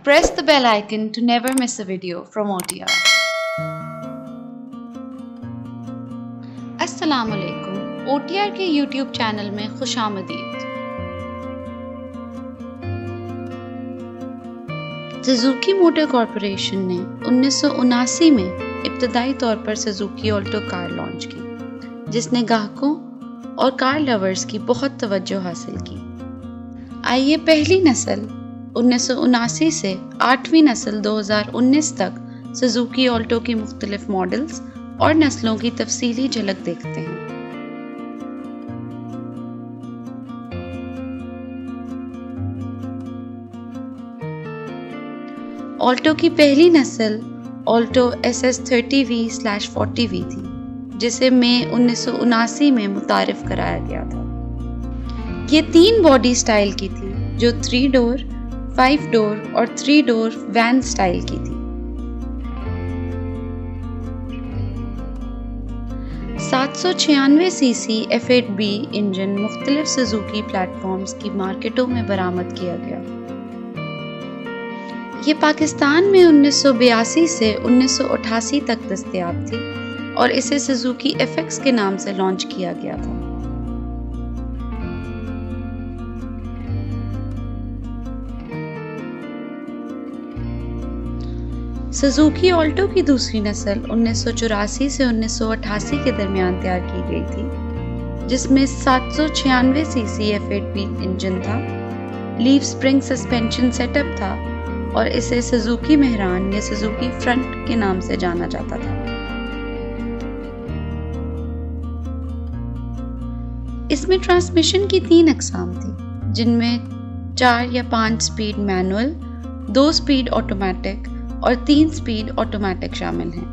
Press the bell icon to never miss a video from OTR. अस्सलाम वालेकुम, OTR के YouTube channel में खुशामदीद। Suzuki motor corporation ने 1979 में इब्तदाई तौर पर सुजुकी ऑल्टो कार लॉन्च की, जिसने ग्राहकों और कार लवर्स की बहुत तवज्जो हासिल की। आइए पहली नस्ल 1979 से 8वीं नस्ल 2019 तक सुजुकी ऑल्टो की मुख्तलिफ मॉडल्स और नस्लों की तफसीली झलक देखते हैं। ऑल्टो की पहली नस्ल ऑल्टो SS30V/40V थी, जिसे मई 1979 में मुतारिफ कराया गया था। ये 3 बॉडी स्टाइल की थी, जो 3 डोर, 5 डोर और 3 डोर वैन स्टाइल की थी। 796 सीसी F8B इंजन मुख्तलिफ सुजुकी प्लेटफॉर्म्स की मार्केटों में बरामद किया गया। ये पाकिस्तान में 1982 से 1988 तक दस्तयाब थी और इसे सुजुकी FX के नाम से लॉन्च किया गया था। सुजुकी ऑल्टो की दूसरी नस्ल 1984 से 1988 के दरमियान तैयार की गई थी, जिसमें 796 सीसी F8B इंजन था, लीफ स्प्रिंग सस्पेंशन सेटअप था और इसे सुजुकी मेहरान या सुजुकी फ्रंट के नाम से जाना जाता था। इसमें ट्रांसमिशन की 3 अक़साम थी, जिनमें 4 या 5 स्पीड मैनुअल, 2 स्पीड ऑटोमेटिक और 3 स्पीड ऑटोमेटिक शामिल हैं।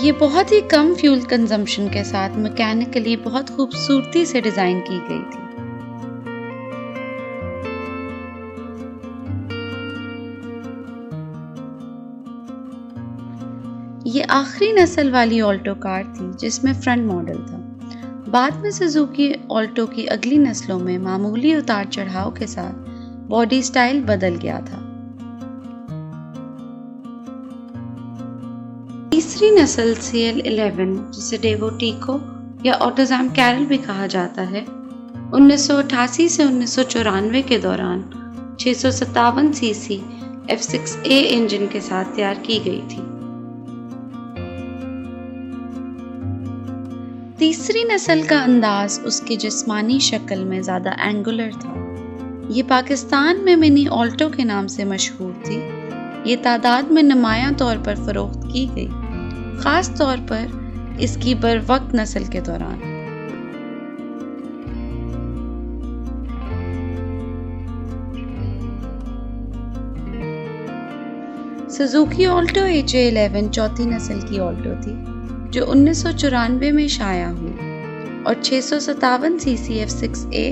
ये बहुत ही कम फ्यूल कंजम्पशन के साथ मैकेनिकली बहुत खूबसूरती से डिजाइन की गई थी। ये आखिरी नस्ल वाली ऑल्टो कार थी जिसमें फ्रंट मॉडल था। बाद में सुजुकी ऑल्टो की अगली नस्लों में मामूली उतार चढ़ाव के साथ बॉडी स्टाइल बदल गया था। तीसरी नस्ल CL11, जिसे डेवोटिको या ऑटोज़ाम कैरल भी कहा जाता है, 1988 से 1994 के दौरान 657 सीसी F6A इंजन के साथ तैयार की गई थी। तीसरी नस्ल का अंदाज उसकी जिस्मानी शक्ल में ज़्यादा एंगुलर था। ये पाकिस्तान में मिनी ऑल्टो के नाम से मशहूर थी। ये तादाद में नुमायां तौर पर फरोख्त की गई, ख़ास तौर पर इसकी बरवक्त नस्ल के दौरान। सुजुकी ऑल्टो HA11 चौथी नस्ल की ऑल्टो थी, जो 1994 में शाया हुई और 657 सीसी F6A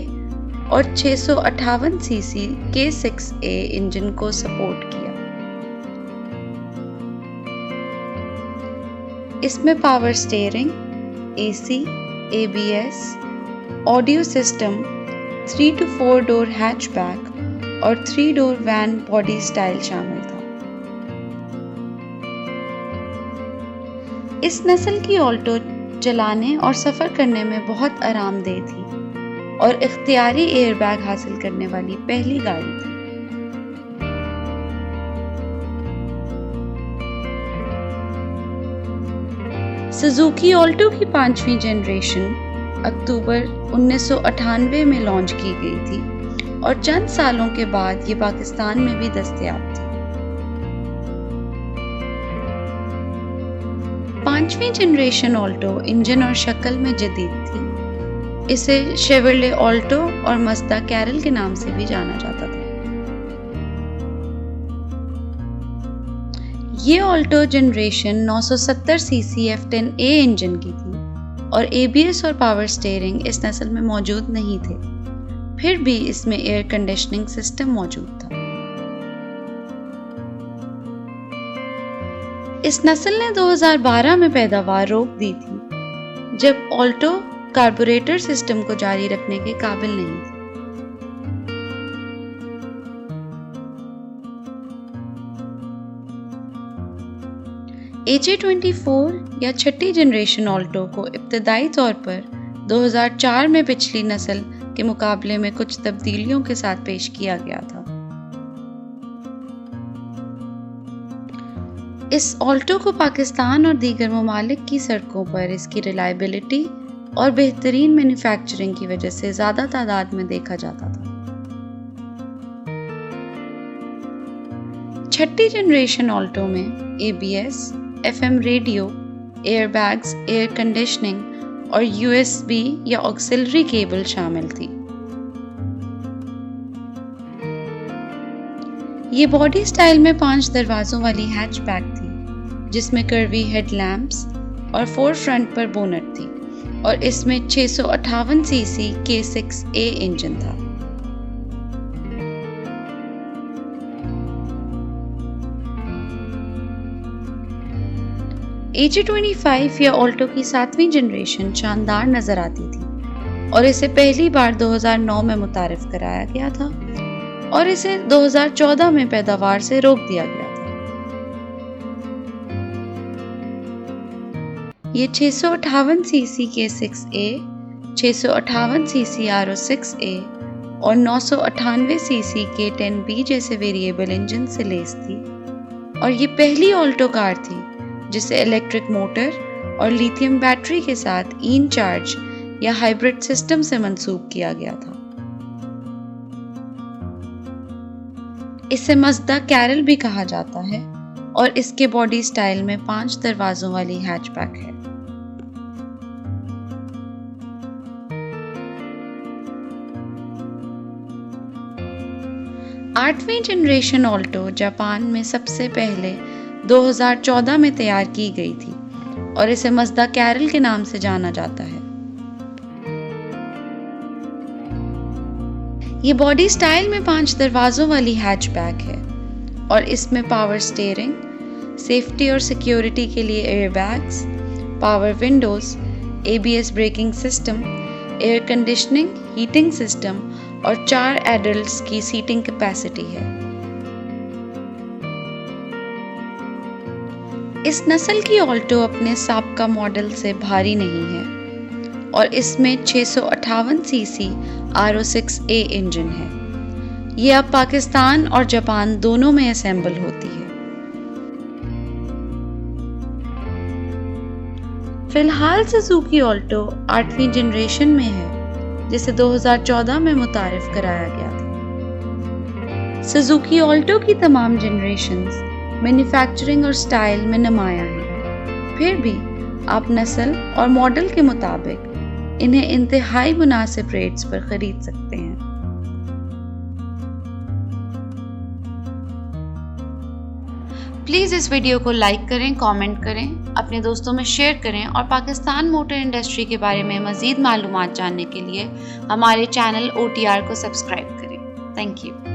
और 658 सीसी K6A इंजन को सपोर्ट किया। इसमें power steering, AC, ABS, audio system, 3 to 4 door hatchback और 3 डोर वैन बॉडी स्टाइल शामिल था। इस नस्ल की ऑल्टो चलाने और सफ़र करने में बहुत आरामदेह थी और इख्तियारी एयरबैग हासिल करने वाली पहली गाड़ी थी। सुजुकी ऑल्टो की 5वीं जनरेशन अक्टूबर 1998 में लॉन्च की गई थी और चंद सालों के बाद ये पाकिस्तान में भी दस्तयाब थी। 5वीं जनरेशन ऑल्टो इंजन और शक्ल में जदीद थी। इसे शेवरले ऑल्टो और मज़दा कैरल के नाम से भी जाना जाता था। ये Alto generation 970 CC F10A engine की थी और ABS और पावर स्टीयरिंग इस नस्ल में मौजूद नहीं थे। फिर भी इसमें एयर कंडीशनिंग सिस्टम मौजूद था। इस नस्ल ने 2012 में पैदावार रोक दी थी, जब ऑल्टो कार्बोरेटर सिस्टम को जारी रखने के काबिल नहीं थी। AJ24 या छठी जनरेशन ऑल्टो को इब्तदाई तौर पर 2004 में पिछली नस्ल के मुकाबले में कुछ तब्दीलियों के साथ पेश किया गया था। इस ऑल्टो को पाकिस्तान और दीगर ममालिक की सड़कों पर इसकी रिलायबिलिटी और बेहतरीन मैन्युफैक्चरिंग की वजह से ज़्यादा तादाद में देखा जाता था। छठी जनरेशन ऑल्टो में ABS, FM radio, airbags, air conditioning और USB या ऑक्सिलरी केबल शामिल थी। ये बॉडी स्टाइल में 5 दरवाजों वाली हैचबैक थी, जिसमें कर्वी हेडलैम्प्स और फोर फ्रंट पर बोनट थी और इसमें 658 सीसी K6A इंजन था। AJ25 या ऑल्टो की 7वीं जनरेशन शानदार नजर आती थी और इसे पहली बार 2009 में मुतारिफ कराया गया था और इसे 2014 में पैदावार से रोक दिया गया था। ये 658 सीसी K6A, 658 सीसी R06A और 998 सीसी K10B जैसे वेरिएबल इंजन से लेस थी और ये पहली ऑल्टो कार थी जिसे इलेक्ट्रिक मोटर और लिथियम बैटरी के साथ इन चार्ज या हाइब्रिड सिस्टम से मंसूब किया गया था। इसे मज़दा कैरल भी कहा जाता है और इसके बॉडी स्टाइल में 5 दरवाजों वाली हैचबैक है। आठवीं जनरेशन ऑल्टो जापान में सबसे पहले 2014 में तैयार की गई थी और इसे मज़दा कैरल के नाम से जाना जाता है। ये बॉडी स्टाइल में 5 दरवाजों वाली हैचबैक है और इसमें पावर स्टीयरिंग, सेफ्टी और सिक्योरिटी के लिए airbags, power Windows, ABS braking system, air conditioning, heating system और 4 एडल्ट्स की सीटिंग कैपेसिटी है। इस नस्ल की ऑल्टो अपने साबका मॉडल से भारी नहीं है और इसमें 658 सीसी R06A इंजन है। ये अब पाकिस्तान और जापान दोनों में असेंबल होती है। फिलहाल सुजुकी ऑल्टो 8वीं जनरेशन में है जिसे 2014 में मुतारिफ कराया गया था। सुजुकी ऑल्टो की तमाम जनरेशन्स मैन्युफैक्चरिंग और स्टाइल में नुमायां हैं, फिर भी आप नस्ल और मॉडल के मुताबिक इन्हें इंतहाई मुनासिब रेट्स पर खरीद सकते हैं। प्लीज़ इस वीडियो को लाइक करें, कमेंट करें, अपने दोस्तों में शेयर करें और पाकिस्तान मोटर इंडस्ट्री के बारे में मज़ीद मालूमात जानने के लिए हमारे चैनल OTR को सब्सक्राइब करें। Thank you.